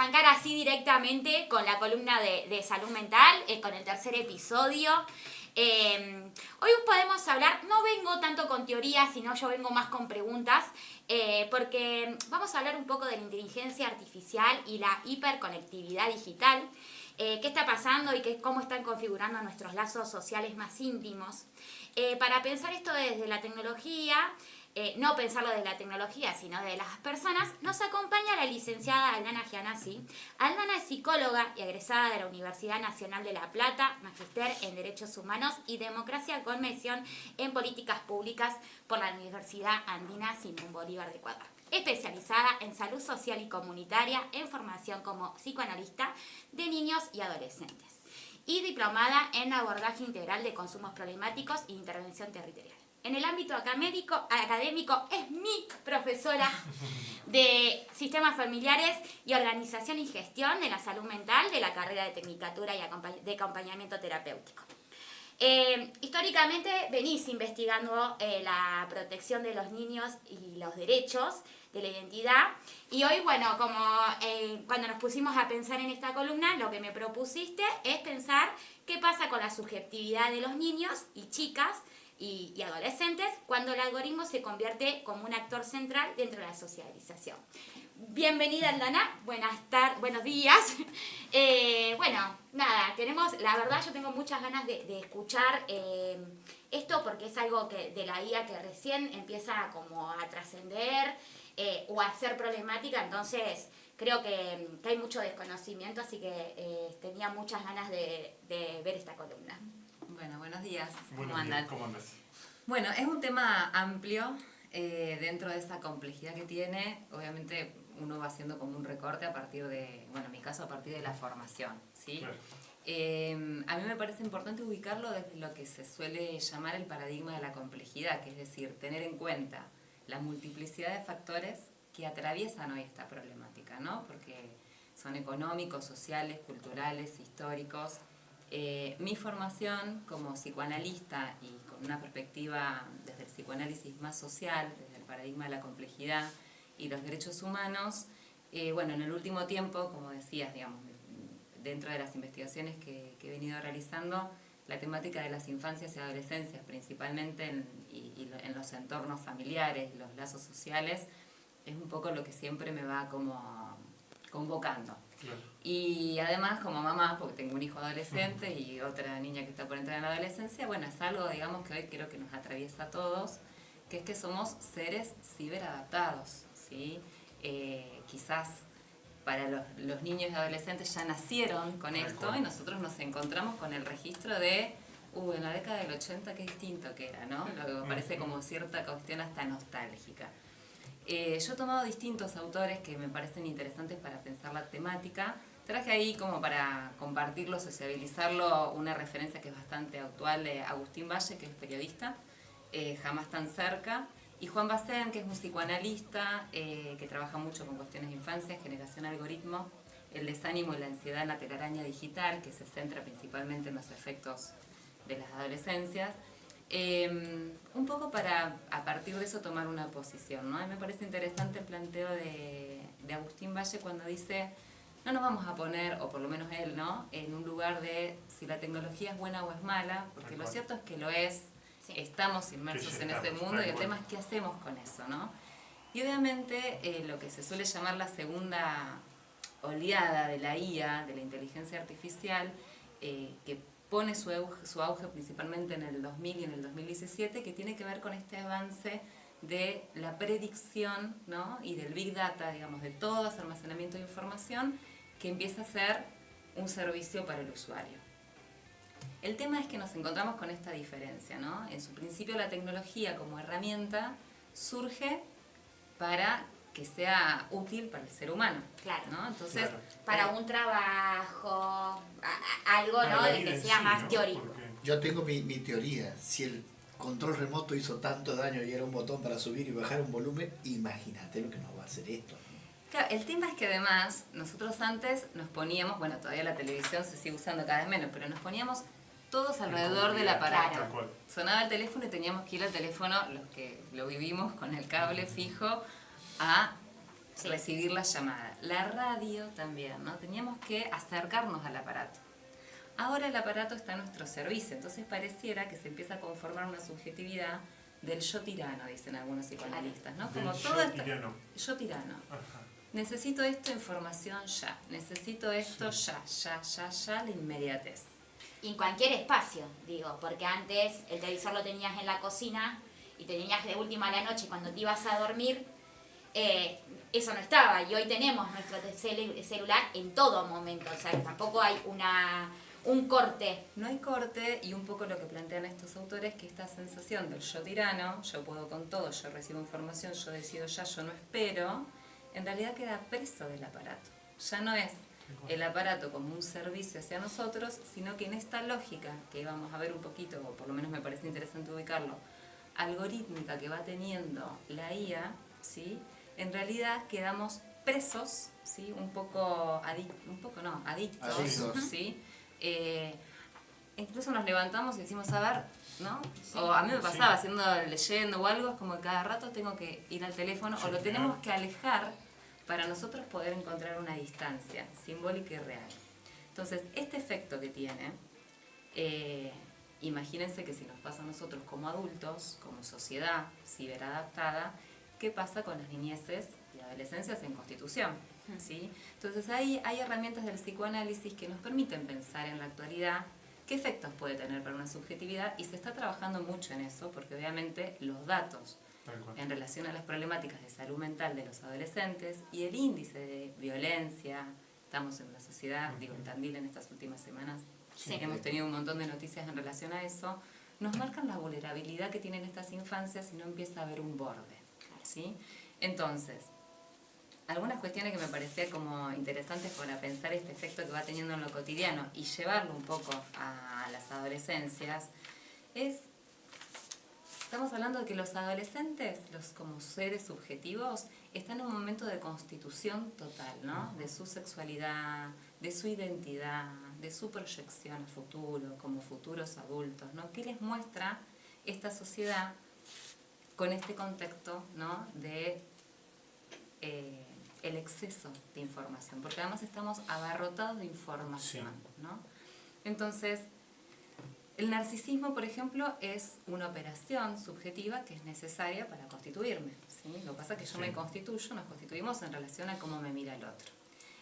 arrancar así directamente con la columna de salud mental, con el tercer episodio. Hoy podemos hablar, no vengo tanto con teoría, sino yo vengo más con preguntas, porque vamos a hablar un poco de la inteligencia artificial y la hiperconectividad digital, qué está pasando y cómo están configurando nuestros lazos sociales más íntimos. Para pensar esto desde la tecnología, no pensarlo desde la tecnología, sino de las personas, nos acompaña la licenciada Aldana Gianazzi. Aldana es psicóloga y egresada de la Universidad Nacional de La Plata, magíster en Derechos Humanos y Democracia con mención en Políticas Públicas por la Universidad Andina Simón Bolívar de Ecuador. Especializada en salud social y comunitaria, en formación como psicoanalista de niños y adolescentes. Y diplomada en abordaje integral de consumos problemáticos e intervención territorial. En el ámbito académico es mi profesora de sistemas familiares y organización y gestión de la salud mental de la carrera de Tecnicatura y de acompañamiento terapéutico. Históricamente venís investigando la protección de los niños y los derechos de la identidad, y hoy, bueno, como cuando nos pusimos a pensar en esta columna, lo que me propusiste es pensar qué pasa con la subjetividad de los niños y chicas y adolescentes cuando el algoritmo se convierte como un actor central dentro de la socialización. Bienvenida, Aldana, buenos días. Bueno, nada, la verdad yo tengo muchas ganas de escuchar esto, porque es algo de la IA que recién empieza como a trascender o a ser problemática, entonces creo que hay mucho desconocimiento, así que tenía muchas ganas de ver esta columna. Bueno, buenos días. ¿Cómo andan? ¿Cómo andas? Bueno, es un tema amplio dentro de esa complejidad que tiene. Obviamente uno va haciendo como un recorte a partir de, bueno, en mi caso a partir de la formación, ¿sí? Claro. A mí me parece importante ubicarlo desde lo que se suele llamar el paradigma de la complejidad, que es decir, tener en cuenta la multiplicidad de factores que atraviesan hoy esta problemática, ¿no? Porque son económicos, sociales, culturales, históricos. Mi formación como psicoanalista y con una perspectiva desde el psicoanálisis más social, desde el paradigma de la complejidad y los derechos humanos, bueno, en el último tiempo, como decías, digamos, dentro de las investigaciones que he venido realizando, la temática de las infancias y adolescencias, principalmente en los entornos familiares, los lazos sociales, es un poco lo que siempre me va como convocando. Claro. Y además, como mamá, porque tengo un hijo adolescente y otra niña que está por entrar en la adolescencia, bueno, es algo, digamos, que hoy creo que nos atraviesa a todos, que es que somos seres ciberadaptados, ¿sí? Quizás para los niños y adolescentes ya nacieron con esto y nosotros nos encontramos con el registro de, en la década del 80 qué distinto que era, ¿no? Lo que me parece como cierta cuestión hasta nostálgica. Yo he tomado distintos autores que me parecen interesantes para pensar la temática. Traje ahí como para compartirlo, sociabilizarlo, una referencia que es bastante actual de Agustín Valle, que es periodista, Jamás tan cerca, y Juan Bacén, que es un psicoanalista que trabaja mucho con cuestiones de infancia, generación algoritmo, el desánimo y la ansiedad en la telaraña digital, que se centra principalmente en los efectos de las adolescencias. Un poco para, a partir de eso, tomar una posición, ¿no? A mí me parece interesante el planteo de Agustín Valle cuando dice, no nos vamos a poner, o por lo menos él, ¿no?, en un lugar de si la tecnología es buena o es mala, porque lo cierto es que lo es, sí. Estamos inmersos en este mundo y el tema es qué hacemos con eso, ¿no? Y obviamente lo que se suele llamar la segunda oleada de la IA, de la inteligencia artificial, que pone su auge principalmente en el 2000 y en el 2017, que tiene que ver con este avance de la predicción, ¿no?, y del Big Data, digamos, de todo ese almacenamiento de información que empieza a ser un servicio para el usuario. El tema es que nos encontramos con esta diferencia, ¿no? En su principio la tecnología como herramienta surge para que sea útil para el ser humano. Claro. ¿No? Entonces, claro. Para un trabajo, algo, ¿no?, de que sea más teórico. Porque... Yo tengo mi teoría. Si el control remoto hizo tanto daño y era un botón para subir y bajar un volumen, imagínate lo que nos va a hacer esto. Claro, el tema es que además nosotros antes nos poníamos, bueno, todavía la televisión se sigue usando cada vez menos, pero nos poníamos todos alrededor del aparato. Claro. Sonaba el teléfono y teníamos que ir al teléfono, los que lo vivimos con el cable fijo, a Sí. recibir la llamada. La radio también, ¿no? Teníamos que acercarnos al aparato. Ahora el aparato está a nuestro servicio, entonces pareciera que se empieza a conformar una subjetividad del yo tirano, dicen algunos psicoanalistas, ¿no? Del Como yo todo esto, tirano. yo tirano. Ajá. Necesito esto, información ya. Necesito esto ya, la inmediatez. Y en cualquier espacio, digo, porque antes el televisor lo tenías en la cocina y tenías de última a la noche cuando te ibas a dormir, eso no estaba. Y hoy tenemos nuestro celular en todo momento, o sea, que tampoco hay un corte. No hay corte y un poco lo que plantean estos autores que esta sensación del yo tirano, yo puedo con todo, yo recibo información, yo decido ya, yo no espero, en realidad queda preso del aparato. Ya no es el aparato como un servicio hacia nosotros, sino que en esta lógica, que vamos a ver un poquito, o por lo menos me parece interesante ubicarlo, algorítmica que va teniendo la IA, ¿sí? En realidad quedamos presos, ¿sí? Un poco adictos, ¿sí? Incluso nos levantamos y decimos, a ver, ¿no? O a mí me pasaba leyendo o algo, es como que cada rato tengo que ir al teléfono o lo tenemos que alejar para nosotros poder encontrar una distancia simbólica y real. Entonces, este efecto que tiene, imagínense que si nos pasa a nosotros como adultos, como sociedad ciberadaptada, ¿qué pasa con las niñeces y adolescencias en constitución? ¿Sí? Entonces hay herramientas del psicoanálisis que nos permiten pensar en la actualidad qué efectos puede tener para una subjetividad y se está trabajando mucho en eso porque obviamente los datos en relación a las problemáticas de salud mental de los adolescentes y el índice de violencia, estamos en una sociedad, digo, en Tandil en estas últimas semanas, hemos tenido un montón de noticias en relación a eso, nos marcan la vulnerabilidad que tienen estas infancias y no empieza a haber un borde, ¿sí? Entonces, algunas cuestiones que me parecían como interesantes para pensar este efecto que va teniendo en lo cotidiano y llevarlo un poco a las adolescencias es, estamos hablando de que los adolescentes, los como seres subjetivos, están en un momento de constitución total, ¿no? De su sexualidad, de su identidad, de su proyección a futuro, como futuros adultos, ¿no? ¿Qué les muestra esta sociedad con este contexto, ¿no? De el exceso de información, porque además estamos abarrotados de información, ¿no? Entonces, el narcisismo, por ejemplo, es una operación subjetiva que es necesaria para constituirme, ¿sí? Lo que pasa es que yo me constituyo, nos constituimos en relación a cómo me mira el otro.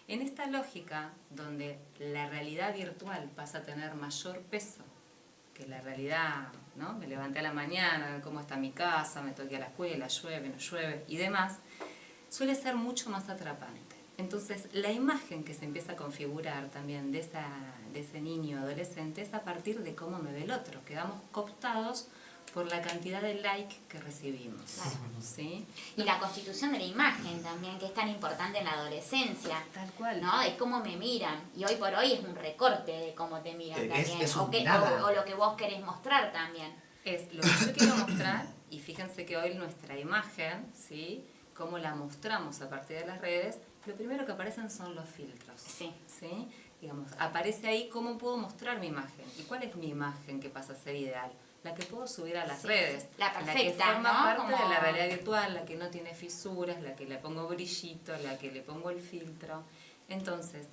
En esta lógica, donde la realidad virtual pasa a tener mayor peso que la realidad, ¿no? Me levanté a la mañana, cómo está mi casa, me toqué a la escuela, llueve, no llueve, y demás, suele ser mucho más atrapante. Entonces, la imagen que se empieza a configurar también de ese niño adolescente es a partir de cómo me ve el otro. Quedamos cooptados por la cantidad de like que recibimos. Claro. ¿Sí? Y la constitución de la imagen también, que es tan importante en la adolescencia. Tal cual. ¿No? De cómo me miran. Y hoy por hoy es un recorte de cómo te miran también. Es o lo que vos querés mostrar también. Es lo que yo quiero mostrar, y fíjense que hoy nuestra imagen, ¿sí? Cómo la mostramos a partir de las redes, lo primero que aparecen son los filtros. Sí. ¿Sí? Digamos, aparece ahí cómo puedo mostrar mi imagen. ¿Y cuál es mi imagen que pasa a ser ideal? La que puedo subir a las redes. La perfecta, que forma ¿no? parte Como de la realidad virtual, la que no tiene fisuras, la que le pongo brillito, la que le pongo el filtro. Entonces,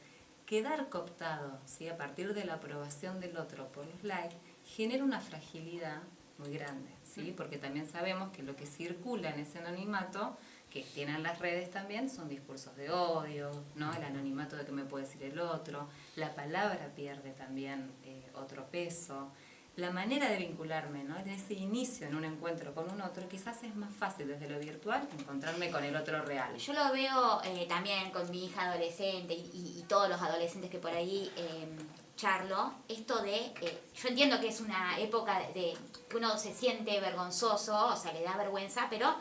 quedar cooptado, ¿sí? A partir de la aprobación del otro por los likes, genera una fragilidad muy grande, ¿sí? Porque también sabemos que lo que circula en ese anonimato que tienen las redes también son discursos de odio, ¿no? El anonimato de que me puede decir el otro, la palabra pierde también otro peso, la manera de vincularme, ¿no? En ese inicio, en un encuentro con un otro, quizás es más fácil desde lo virtual encontrarme con el otro real. Yo lo veo también con mi hija adolescente y todos los adolescentes que por ahí charlo, esto de, yo entiendo que es una época de que uno se siente vergonzoso, o sea, le da vergüenza, pero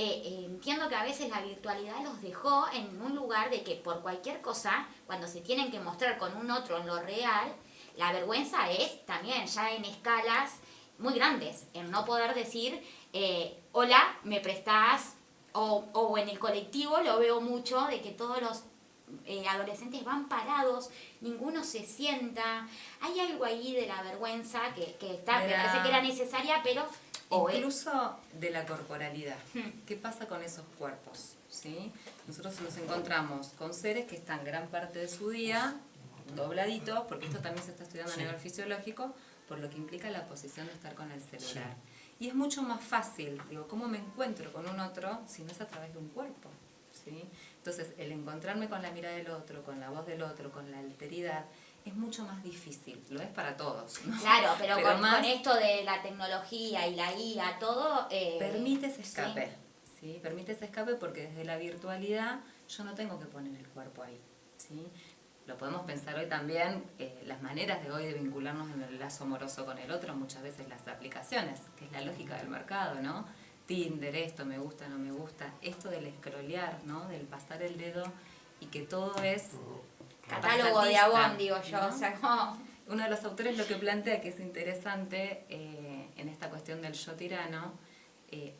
entiendo que a veces la virtualidad los dejó en un lugar de que por cualquier cosa, cuando se tienen que mostrar con un otro en lo real, la vergüenza es también ya en escalas muy grandes, en no poder decir, hola, me prestás, o en el colectivo lo veo mucho, de que todos los adolescentes van parados, ninguno se sienta, hay algo ahí de la vergüenza que está, me parece que era necesaria, pero Incluso de la corporalidad. ¿Qué pasa con esos cuerpos? ¿Sí? Nosotros nos encontramos con seres que están gran parte de su día dobladitos, porque esto también se está estudiando a nivel fisiológico, por lo que implica la posición de estar con el celular. Y es mucho más fácil, digo, ¿cómo me encuentro con un otro si no es a través de un cuerpo? ¿Sí? Entonces, el encontrarme con la mirada del otro, con la voz del otro, con la alteridad, es mucho más difícil, lo es para todos, ¿no? Claro, pero más, con esto de la tecnología y la guía, todo... permite ese escape, ¿sí? Permite ese escape porque desde la virtualidad yo no tengo que poner el cuerpo ahí, ¿sí? Lo podemos pensar hoy también, las maneras de hoy de vincularnos en el lazo amoroso con el otro, muchas veces las aplicaciones, que es la lógica del mercado, ¿no? Tinder, esto, me gusta, no me gusta, esto del scrollear, ¿no? Del pasar el dedo y que todo es... Catálogo de Avon, digo yo, ¿no? o sea, como... Uno de los autores lo que plantea que es interesante en esta cuestión del yo tirano,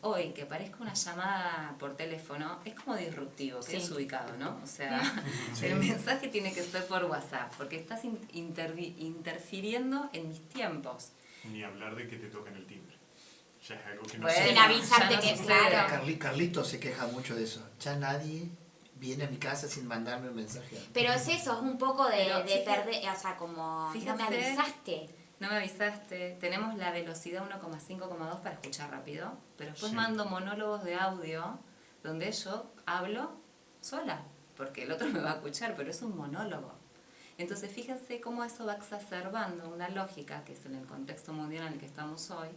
hoy que aparezca una llamada por teléfono es como disruptivo, que es ubicado, ¿no? O sea, el mensaje tiene que ser por WhatsApp, porque estás interfiriendo en mis tiempos. Ni hablar de que te toquen el timbre. Ya es algo que no Bueno, Sin avisarte ya no que, sucede. claro. Carlitos se queja mucho de eso. Ya nadie viene a mi casa sin mandarme un mensaje. Pero es eso, es un poco de Pero perder, o sea, como no me fíjate, avisaste. No me avisaste, tenemos la velocidad 1,5,2 para escuchar rápido, pero después Sí. mando monólogos de audio donde yo hablo sola, porque el otro me va a escuchar, pero es un monólogo. Entonces fíjense cómo eso va exacerbando una lógica, que es en el contexto mundial en el que estamos hoy,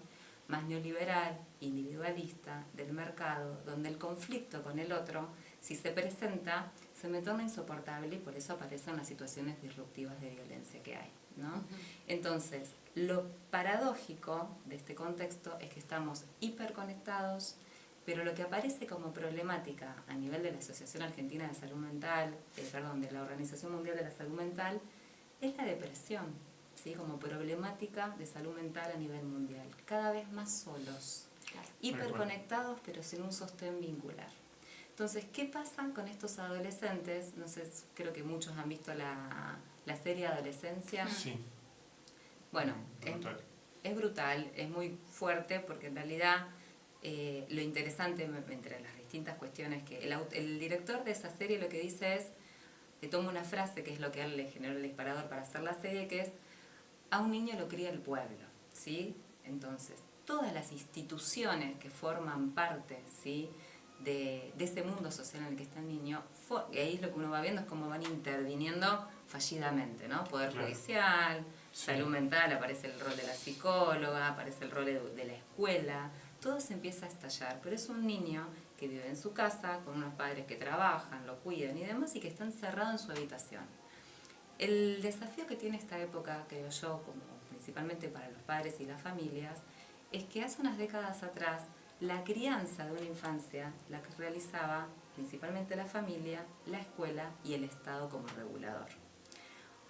más neoliberal, individualista, del mercado, donde el conflicto con el otro, si se presenta, se me torna insoportable y por eso aparecen las situaciones disruptivas de violencia que hay, ¿no? Entonces, lo paradójico de este contexto es que estamos hiperconectados, pero lo que aparece como problemática a nivel de la Asociación Argentina de Salud Mental, de la Organización Mundial de la Salud Mental, es la depresión, ¿sí? Como problemática de salud mental a nivel mundial. Cada vez más solos, hiperconectados, pero sin un sostén vincular. Entonces, ¿qué pasa con estos adolescentes? No sé, creo que muchos han visto la serie Adolescencia. Sí. Bueno, Brutal. es brutal, es muy fuerte, porque en realidad lo interesante entre las distintas cuestiones que el director de esa serie lo que dice es, le toma una frase que es lo que a él le generó el disparador para hacer la serie, que es, a un niño lo cría el pueblo, ¿sí? Entonces, todas las instituciones que forman parte, ¿sí?, de ese mundo social en el que está el niño, y ahí es lo que uno va viendo, es cómo van interviniendo fallidamente, ¿no? Poder Claro. judicial, Sí. salud mental, aparece el rol de la psicóloga, aparece el rol de la escuela, todo se empieza a estallar, pero es un niño que vive en su casa, con unos padres que trabajan, lo cuidan y demás, y que está encerrado en su habitación. El desafío que tiene esta época, creo yo, como principalmente para los padres y las familias, es que hace unas décadas atrás la crianza de una infancia la que realizaba principalmente la familia, la escuela y el Estado como regulador.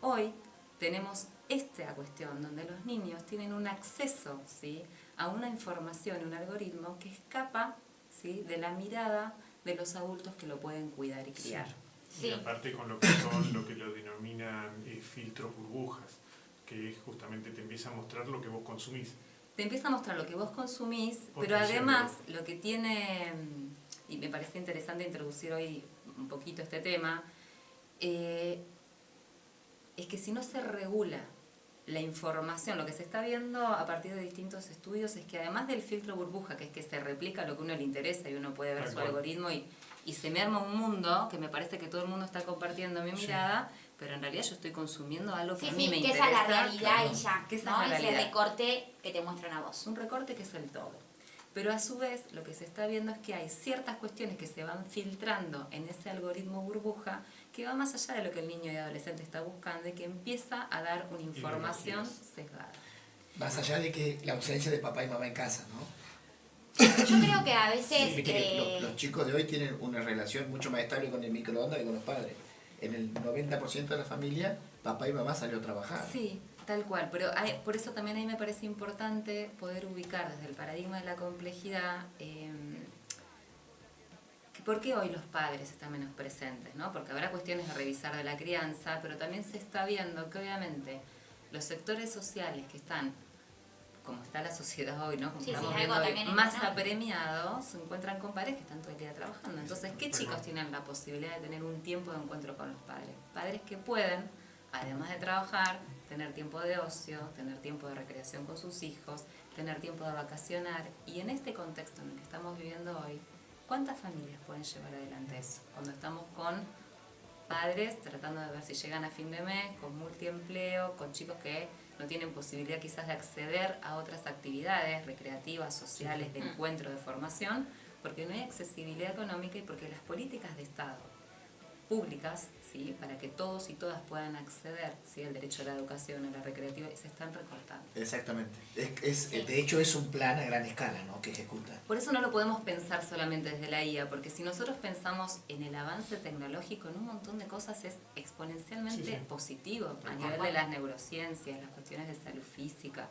Hoy tenemos esta cuestión donde los niños tienen un acceso, ¿sí?, a una información, un algoritmo que escapa, ¿sí?, de la mirada de los adultos que lo pueden cuidar y criar. Sí. Y aparte con lo que son, lo que lo denominan filtros burbujas, que justamente te empieza a mostrar lo que vos consumís. Te empieza a mostrar lo que vos consumís, pero Potenciándolo. además lo que tiene, y me parece interesante introducir hoy un poquito este tema, es que si no se regula la información, lo que se está viendo a partir de distintos estudios es que además del filtro burbuja, que es que se replica lo que a uno le interesa y uno puede ver Tal su cual. algoritmo y se me arma un mundo que me parece que todo el mundo está compartiendo mi Sí. mirada, pero en realidad yo estoy consumiendo algo que Sí, a mí sí, me que interesa. esa es la realidad claro, y ya, que esa ¿no? es la Ese realidad. recorte que te muestran a vos. Un recorte que es el todo. Pero a su vez lo que se está viendo es que hay ciertas cuestiones que se van filtrando en ese algoritmo burbuja que va más allá de lo que el niño y adolescente está buscando y que empieza a dar una información sesgada. Más allá de que la ausencia de papá y mamá en casa, ¿no? Yo creo que a veces... Viste que los chicos de hoy tienen una relación mucho más estable con el microondas que con los padres. En el 90% de la familia, papá y mamá salió a trabajar. Sí, tal cual, pero por eso también ahí me parece importante poder ubicar desde el paradigma de la complejidad por qué hoy los padres están menos presentes, ¿no? Porque habrá cuestiones de revisar de la crianza, pero también se está viendo que obviamente los sectores sociales que están como está la sociedad hoy, ¿no? Como Sí, estamos sí, viendo algo hoy, también más importante. apremiados, se encuentran con padres que están todo el día trabajando. Entonces, ¿qué chicos tienen la posibilidad de tener un tiempo de encuentro con los padres? Padres que pueden, además de trabajar, tener tiempo de ocio, tener tiempo de recreación con sus hijos, tener tiempo de vacacionar. Y en este contexto en el que estamos viviendo hoy, ¿cuántas familias pueden llevar adelante eso? Cuando estamos con padres tratando de ver si llegan a fin de mes, con multiempleo, con chicos que no tienen posibilidad quizás de acceder a otras actividades recreativas, sociales, de encuentro, de formación, porque no hay accesibilidad económica y porque las políticas de Estado públicas, ¿sí?, para que todos y todas puedan acceder, ¿sí?, al derecho a la educación, a la recreativa, se están recortando. Exactamente. De hecho es un plan a gran escala, ¿no?, que ejecuta. Por eso no lo podemos pensar solamente desde la IA, porque si nosotros pensamos en el avance tecnológico, en un montón de cosas es exponencialmente positivo, a nivel de las neurociencias, las cuestiones de salud física,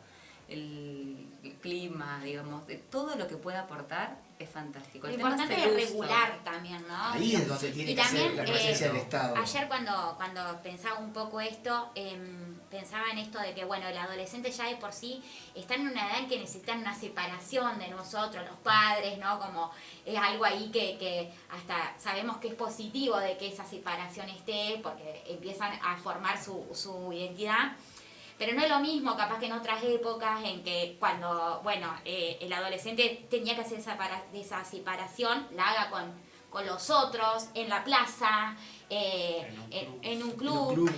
el clima, digamos, de todo lo que pueda aportar es fantástico. Lo El tema importante el es uso. regular también, ¿no? Ahí es donde tiene Y que también, ser la presencia del Estado. ayer cuando pensaba un poco esto, pensaba en esto de que, bueno, el adolescente ya de por sí está en una edad en que necesitan una separación de nosotros, los padres, ¿no? Como es algo ahí que hasta sabemos que es positivo de que esa separación esté, porque empiezan a formar su identidad. Pero no es lo mismo, capaz que en otras épocas en que cuando, bueno, el adolescente tenía que hacer esa separación, la haga con los otros, en la plaza, en un club.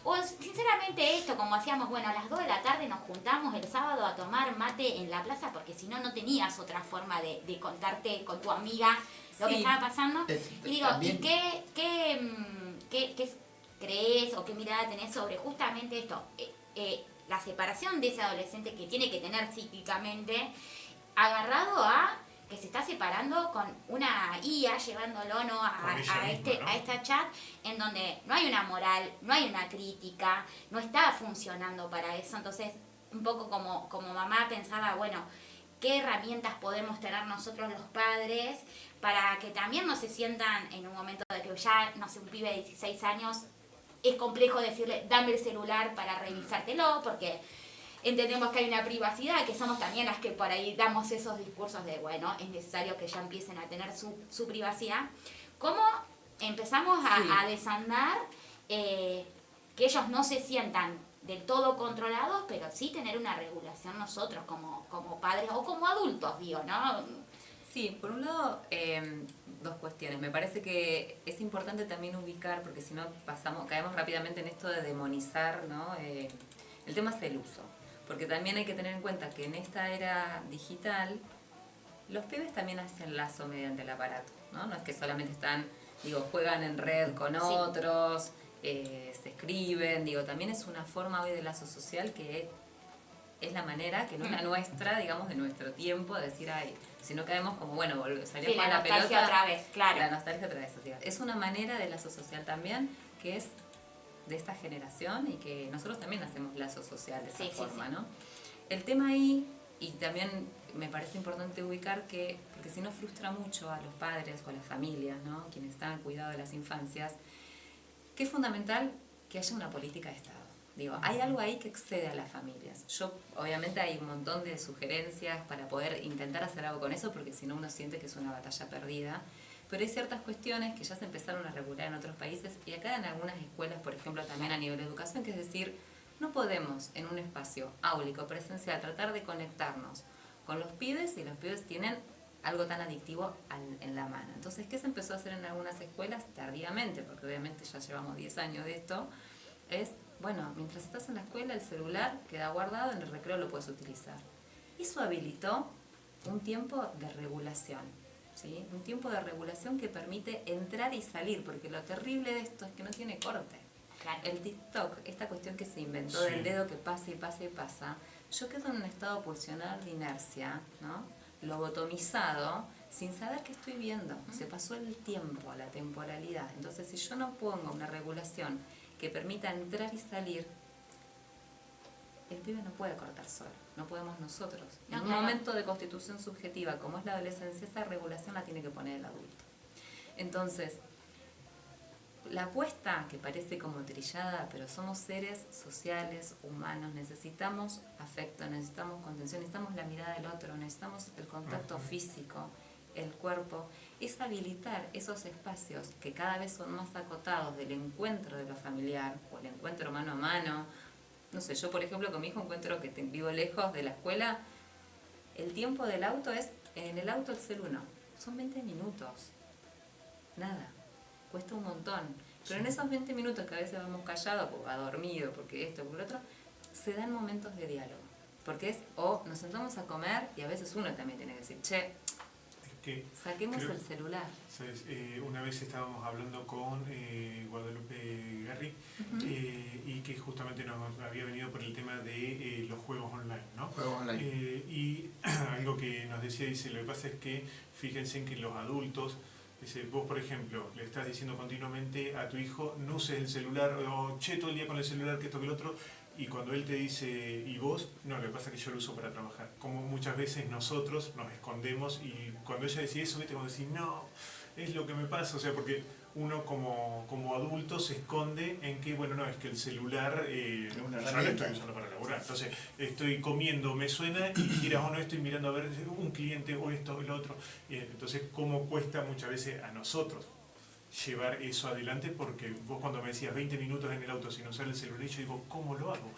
O sinceramente esto, como hacíamos, bueno, a las 2 de la tarde nos juntamos el sábado a tomar mate en la plaza porque si no, no tenías otra forma de contarte con tu amiga lo que estaba pasando. Y digo, También- ¿y qué crees o qué mirada tenés sobre justamente esto? La separación de ese adolescente que tiene que tener psíquicamente agarrado a que se está separando con una IA, llevándolo, ¿no?, Con ella misma, ¿no? a esta chat, en donde no hay una moral, no hay una crítica, no está funcionando para eso. Entonces, un poco como mamá pensaba, bueno, ¿qué herramientas podemos tener nosotros los padres para que también no se sientan en un momento de que ya, no sé, un pibe de 16 años, es complejo decirle, dame el celular para revisártelo, porque entendemos que hay una privacidad, que somos también las que por ahí damos esos discursos de, bueno, es necesario que ya empiecen a tener su privacidad. ¿Cómo empezamos a desandar que ellos no se sientan del todo controlados, pero sí tener una regulación nosotros como padres o como adultos, digo, ¿no? Sí, por un lado, dos cuestiones. Me parece que es importante también ubicar, porque si no caemos rápidamente en esto de demonizar, ¿no? El tema es el uso. Porque también hay que tener en cuenta que en esta era digital, los pibes también hacen lazo mediante el aparato, ¿no? No es que solamente juegan en red con otros, se escriben, también es una forma hoy de lazo social que es la manera, que no es la nuestra, digamos, de nuestro tiempo, de decir, ay, si no caemos como, bueno, salir con la pelota. Otra vez, claro. La nostalgia otra vez. Es una manera de lazo social también, que es de esta generación y que nosotros también hacemos lazo social de esa forma, ¿no? El tema ahí, y también me parece importante ubicar que, porque si no frustra mucho a los padres o a las familias, ¿no?, quienes están al cuidado de las infancias, que es fundamental que haya una política de Estado. Hay algo ahí que excede a las familias. Obviamente hay un montón de sugerencias para poder intentar hacer algo con eso, porque si no uno siente que es una batalla perdida. Pero hay ciertas cuestiones que ya se empezaron a regular en otros países y acá en algunas escuelas, por ejemplo, también a nivel de educación, que es decir, no podemos en un espacio áulico, presencial, tratar de conectarnos con los pibes y los pibes tienen algo tan adictivo en la mano. Entonces, ¿qué se empezó a hacer en algunas escuelas? Tardíamente, porque obviamente ya llevamos 10 años de esto, es, bueno, mientras estás en la escuela, el celular queda guardado, en el recreo lo puedes utilizar. Eso habilitó un tiempo de regulación, ¿sí? Un tiempo de regulación que permite entrar y salir, porque lo terrible de esto es que no tiene corte. Claro. El TikTok, esta cuestión que se inventó del dedo que pasa y pasa y pasa, yo quedo en un estado pulsional de inercia, ¿no?, lobotomizado, sin saber qué estoy viendo. Se pasó el tiempo, la temporalidad. Entonces, si yo no pongo una regulación que permita entrar y salir, el pibe no puede cortar solo, no podemos nosotros. En un momento de constitución subjetiva como es la adolescencia, esa regulación la tiene que poner el adulto. Entonces, la apuesta, que parece como trillada, pero somos seres sociales, humanos, necesitamos afecto, necesitamos contención, necesitamos la mirada del otro, necesitamos el contacto físico, el cuerpo, es habilitar esos espacios que cada vez son más acotados del encuentro de lo familiar o el encuentro mano a mano. No sé, yo por ejemplo con mi hijo encuentro que vivo lejos de la escuela, el tiempo del auto es, en el auto el celular no, son 20 minutos, nada. Cuesta un montón, pero en esos 20 minutos que a veces vamos callados, porque va dormido, porque esto, por lo otro, se dan momentos de diálogo. Porque es, o nos sentamos a comer y a veces uno también tiene que decir, che, Que saquemos el celular. ¿Sabes? Una vez estábamos hablando con Guadalupe Garri y que justamente nos había venido por el tema de los juegos online, ¿no? Juegos online. Y algo que nos decía, dice, lo que pasa es que fíjense en que los adultos, dice, vos por ejemplo, le estás diciendo continuamente a tu hijo, no uses el celular, o che, todo el día con el celular, que esto, que el otro, y cuando él te dice, ¿y vos? No, lo que pasa es que yo lo uso para trabajar. Como muchas veces nosotros nos escondemos y cuando ella decía eso, viste, cuando decís, no, es lo que me pasa, o sea, porque uno como adulto se esconde en que, bueno, no, es que el celular yo lo estoy usando para laburar. Entonces, estoy comiendo, me suena y quieras o no estoy mirando a ver un cliente o esto o lo otro. Entonces, cómo cuesta muchas veces a nosotros llevar eso adelante, porque vos cuando me decías 20 minutos en el auto sin usar el celular, yo digo, ¿cómo lo hago?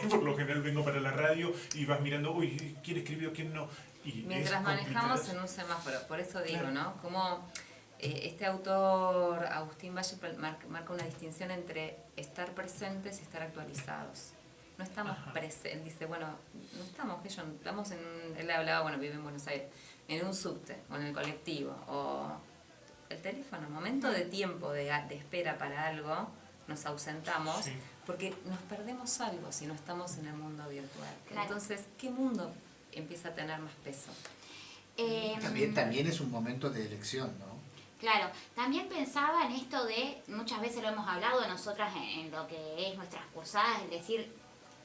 Por lo general vengo para la radio y vas mirando, uy, ¿quién escribió, quién no? Y mientras manejamos en un semáforo, por eso digo, claro, ¿no? Como este autor, Agustín Valle, marca una distinción entre estar presentes y estar actualizados. No estamos presentes, dice, bueno, no estamos, que yo, estamos en, él hablaba, bueno, vive en Buenos Aires, en un subte, o en el colectivo, o el teléfono, momento de tiempo de espera para algo, nos ausentamos, sí, porque nos perdemos algo si no estamos en el mundo virtual. Claro. Entonces, ¿qué mundo empieza a tener más peso? También es un momento de elección, ¿no? Claro, también pensaba en esto de, muchas veces lo hemos hablado nosotras en lo que es nuestras cursadas, es decir,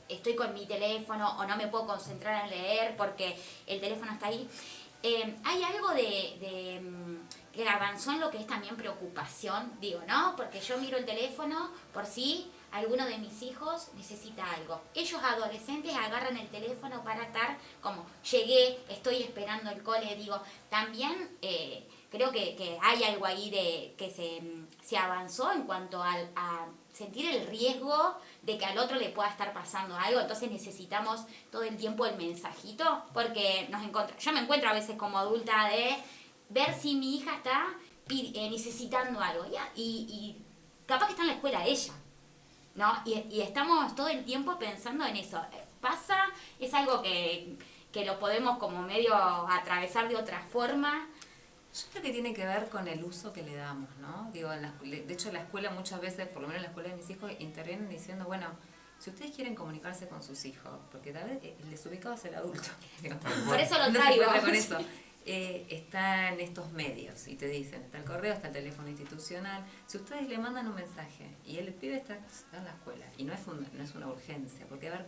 estoy con mi teléfono o no me puedo concentrar en leer porque el teléfono está ahí. Hay algo que avanzó en lo que es también preocupación, digo, ¿no? Porque yo miro el teléfono por si alguno de mis hijos necesita algo. Ellos adolescentes agarran el teléfono para estar como, llegué, estoy esperando el cole, digo, también creo que hay algo ahí de que se avanzó en cuanto a sentir el riesgo de que al otro le pueda estar pasando algo, entonces necesitamos todo el tiempo el mensajito, porque yo me encuentro a veces como adulta de ver si mi hija está necesitando algo, ¿ya? Y capaz que está en la escuela ella, ¿no? Y estamos todo el tiempo pensando en eso. Pasa, es algo que lo podemos como medio atravesar de otra forma. Yo creo que tiene que ver con el uso que le damos, ¿no? Digo, de hecho en la escuela muchas veces, por lo menos en la escuela de mis hijos, intervienen diciendo, bueno, si ustedes quieren comunicarse con sus hijos, porque tal vez el desubicado es el adulto. Digo, por eso lo traigo. No se con eso. Están estos medios y te dicen, está el correo, está el teléfono institucional. Si ustedes le mandan un mensaje y el pibe está en la escuela y no es una urgencia, porque a ver,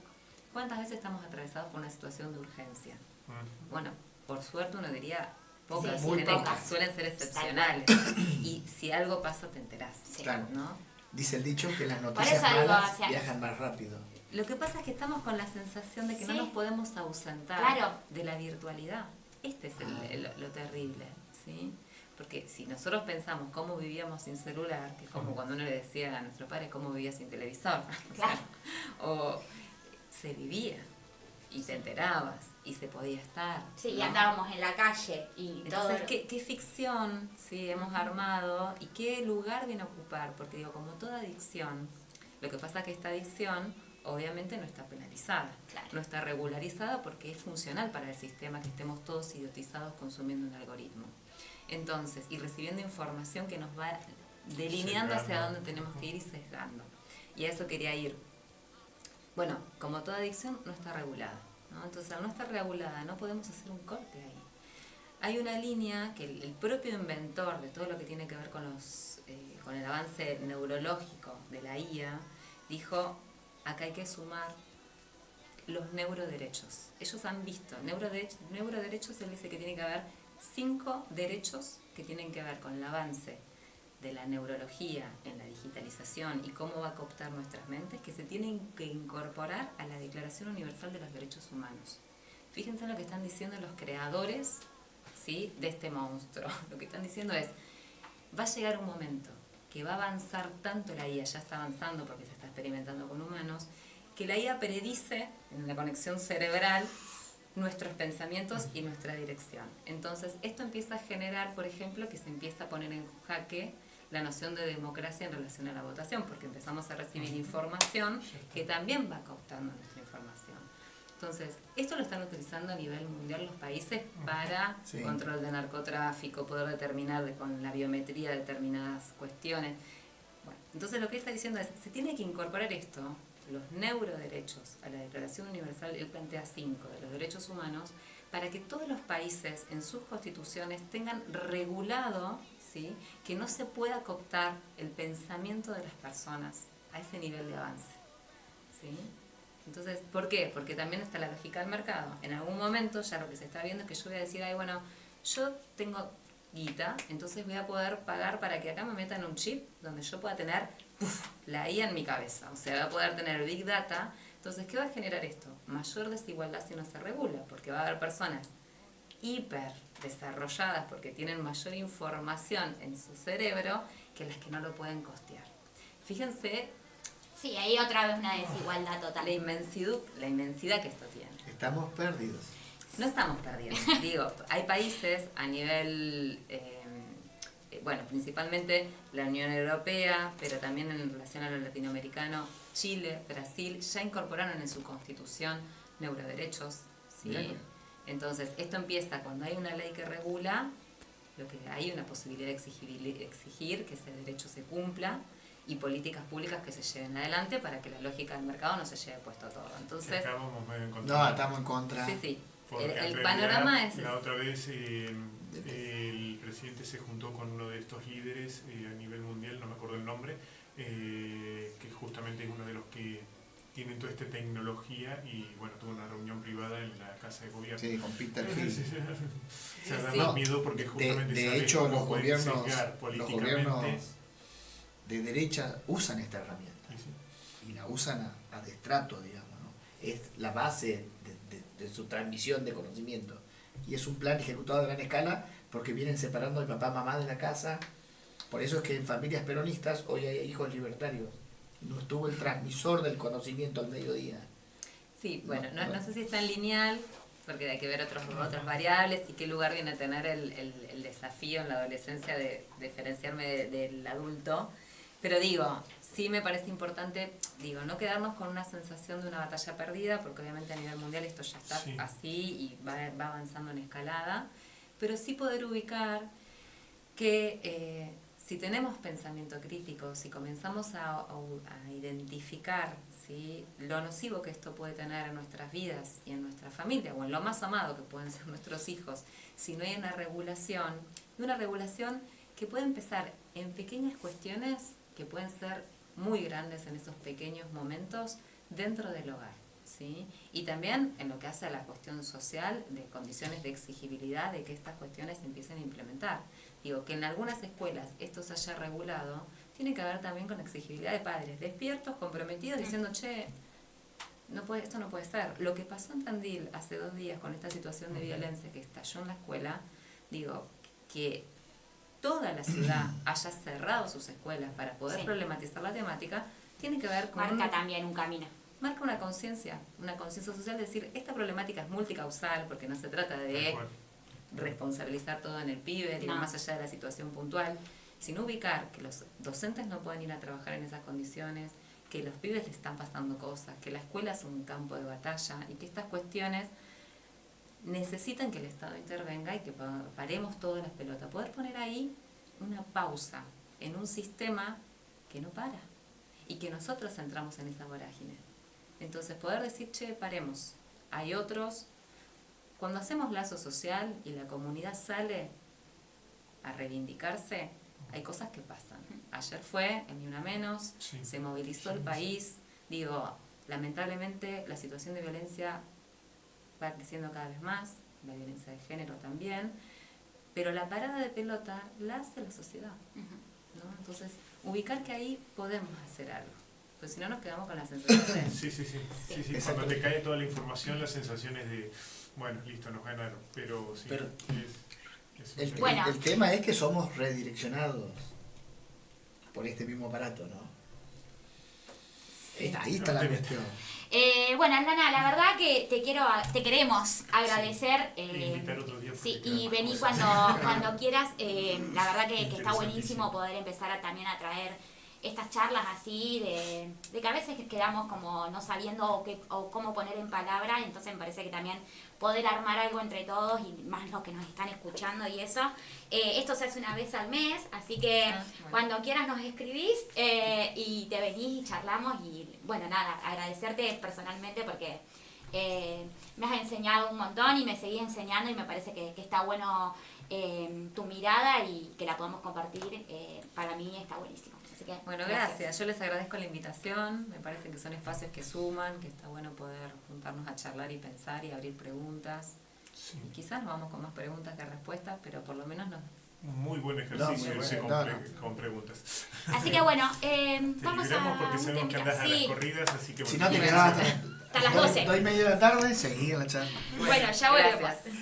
¿cuántas veces estamos atravesados por una situación de urgencia? Bueno, por suerte uno diría pocas, sí, muy pocas. Suelen ser excepcionales. Y si algo pasa te enterás, claro, ¿no? Dice el dicho que las noticias malas viajan más rápido. Lo que pasa es que estamos con la sensación de que no nos podemos ausentar de la virtualidad. Este es lo terrible, ¿sí? Porque si nosotros pensamos cómo vivíamos sin celular, que es como cuando uno le decía a nuestros padres cómo vivía sin televisor, claro, o se vivía y te enterabas y se podía estar. Sí, ¿no? y andábamos en la calle y entonces, todo. ¿qué ficción hemos armado y qué lugar viene a ocupar? Porque digo, como toda adicción, lo que pasa es que esta adicción obviamente no está penalizada, claro, no está regularizada porque es funcional para el sistema que estemos todos idiotizados consumiendo un algoritmo. Entonces, y recibiendo información que nos va delineando hacia dónde tenemos que ir y sesgando. Y a eso quería ir. Bueno, como toda adicción no está regulada, ¿no? Entonces, al no estar regulada no podemos hacer un corte ahí. Hay una línea que el propio inventor de todo lo que tiene que ver con el avance neurológico de la IA dijo, acá hay que sumar los neuroderechos. Ellos han visto, neuroderechos, él dice que tiene que haber 5 derechos que tienen que ver con el avance de la neurología en la digitalización y cómo va a cooptar nuestras mentes, que se tienen que incorporar a la Declaración Universal de los Derechos Humanos. Fíjense en lo que están diciendo los creadores, ¿sí?, de este monstruo. Lo que están diciendo es, va a llegar un momento que va a avanzar tanto la IA, ya está avanzando porque se está experimentando con humanos, que la IA predice en la conexión cerebral nuestros pensamientos y nuestra dirección. Entonces, esto empieza a generar, por ejemplo, que se empieza a poner en jaque la noción de democracia en relación a la votación, porque empezamos a recibir información que también va cooptando nuestra información. Entonces, esto lo están utilizando a nivel mundial los países para control de narcotráfico, poder determinar con la biometría determinadas cuestiones. Bueno, entonces lo que él está diciendo es, se tiene que incorporar esto, los neuroderechos, a la Declaración Universal. Él plantea 5 de los derechos humanos, para que todos los países en sus constituciones tengan regulado, ¿sí?, que no se pueda cooptar el pensamiento de las personas a ese nivel de avance, ¿sí? Entonces, ¿por qué? Porque también está la lógica del mercado. En algún momento ya lo que se está viendo es que yo voy a decir, ay, bueno, yo tengo guita, entonces voy a poder pagar para que acá me metan un chip donde yo pueda tener la IA en mi cabeza. O sea, voy a poder tener Big Data. Entonces, ¿qué va a generar esto? Mayor desigualdad si no se regula, porque va a haber personas hiper desarrolladas porque tienen mayor información en su cerebro que las que no lo pueden costear. Fíjense. Sí, ahí otra vez una desigualdad total. La inmensidad que esto tiene. Estamos perdidos. No estamos perdidos. Digo, hay países a nivel, bueno, principalmente la Unión Europea, pero también en relación a lo latinoamericano, Chile, Brasil, ya incorporaron en su constitución neuroderechos, ¿sí? Bien. Entonces, esto empieza cuando hay una ley que regula, lo que hay una posibilidad de exigir que ese derecho se cumpla, y políticas públicas que se lleven adelante para que la lógica del mercado no se lleve puesto todo. Entonces, Acá vamos medio en contra. No, estamos en contra. sí, sí. Porque en El realidad, panorama es... la otra vez el presidente se juntó con uno de estos líderes a nivel mundial, no me acuerdo el nombre, que justamente es uno de los que tienen toda esta tecnología y bueno, tuvo una reunión privada en la Casa de Gobierno. Sí, con Peter Hill. Se da Sí. más miedo porque justamente De saben hecho, cómo los pueden gobiernos sesgar políticamente. de derecha usan esta herramienta. Sí, sí. Y la usan a destrato, digamos, ¿no? Es la base de su transmisión de conocimiento. Y es un plan ejecutado a gran escala porque vienen separando al papá mamá de la casa. Por eso es que en familias peronistas hoy hay hijos libertarios. No estuvo el transmisor del conocimiento al mediodía. Sí, bueno, no sé si está en lineal, porque hay que ver otras variables y qué lugar viene a tener el desafío en la adolescencia de diferenciarme del adulto. Pero digo, sí me parece importante, no quedarnos con una sensación de una batalla perdida, porque obviamente a nivel mundial esto ya está así y va avanzando en escalada, pero sí poder ubicar que si tenemos pensamiento crítico, si comenzamos a identificar, ¿sí?, lo nocivo que esto puede tener en nuestras vidas y en nuestra familia, o en lo más amado que pueden ser nuestros hijos, si no hay una regulación que puede empezar en pequeñas cuestiones que pueden ser muy grandes en esos pequeños momentos dentro del hogar, ¿sí? Y también en lo que hace a la cuestión social, de condiciones de exigibilidad, de que estas cuestiones se empiecen a implementar. Digo, que en algunas escuelas esto se haya regulado, tiene que ver también con exigibilidad de padres despiertos, comprometidos, diciendo, che, esto no puede ser. Lo que pasó en Tandil hace 2 días con esta situación de violencia que estalló en la escuela, que toda la ciudad haya cerrado sus escuelas para poder problematizar la temática, tiene que ver con... Marca también un camino. Marca una conciencia social de decir, esta problemática es multicausal, porque no se trata de responsabilizar todo en el pibe, más allá de la situación puntual, sino ubicar que los docentes no pueden ir a trabajar en esas condiciones, que los pibes les están pasando cosas, que la escuela es un campo de batalla y que estas cuestiones necesitan que el Estado intervenga y que paremos todas las pelotas. Poder poner ahí una pausa en un sistema que no para y que nosotros entramos en esa vorágine. Entonces poder decir, che, paremos. Hay otros. Cuando hacemos lazo social y la comunidad sale a reivindicarse, hay cosas que pasan. Ayer fue el Ni Una Menos, se movilizó el país. Lamentablemente la situación de violencia va creciendo cada vez más, la violencia de género también, pero la parada de pelota la hace la sociedad. ¿no? Entonces, ubicar que ahí podemos hacer algo. Pues si no nos quedamos con la sensación de... Sí. Cuando te cae toda la información, las sensaciones de, bueno, listo, nos ganaron. Pero sí, Pero es el, Bueno. el tema es que somos redireccionados por este mismo aparato, ¿no? Ahí está la cuestión. Bueno, Aldana, la verdad que te queremos agradecer. invitar otro día. Sí, porque y quedan vení más cosas. cuando quieras. La verdad que está Interesantísimo. buenísimo poder empezar también a traer estas charlas así, de que a veces quedamos como no sabiendo o cómo poner en palabra, entonces me parece que también poder armar algo entre todos y más los que nos están escuchando y eso. Esto se hace una vez al mes, así que Bueno. cuando quieras nos escribís y te venís y charlamos y bueno, nada, agradecerte personalmente porque me has enseñado un montón y me seguís enseñando y me parece que está bueno tu mirada y que la podemos compartir, para mí está buenísimo. Así que, Bueno, gracias. Yo les agradezco la invitación. Me parece que son espacios que suman, que está bueno poder juntarnos a charlar y pensar y abrir preguntas. Sí. Y quizás nos vamos con más preguntas que respuestas, pero por lo menos nos... Muy buen ejercicio muy ese bueno. con preguntas. Así que bueno, Te vamos liberamos porque un sabemos que temita. andas a las corridas, así que Si bueno, no te muchas quedabas gracias. Hasta las 12. 2:30 de la tarde, seguí en la charla. Bueno, ya volvemos. Gracias.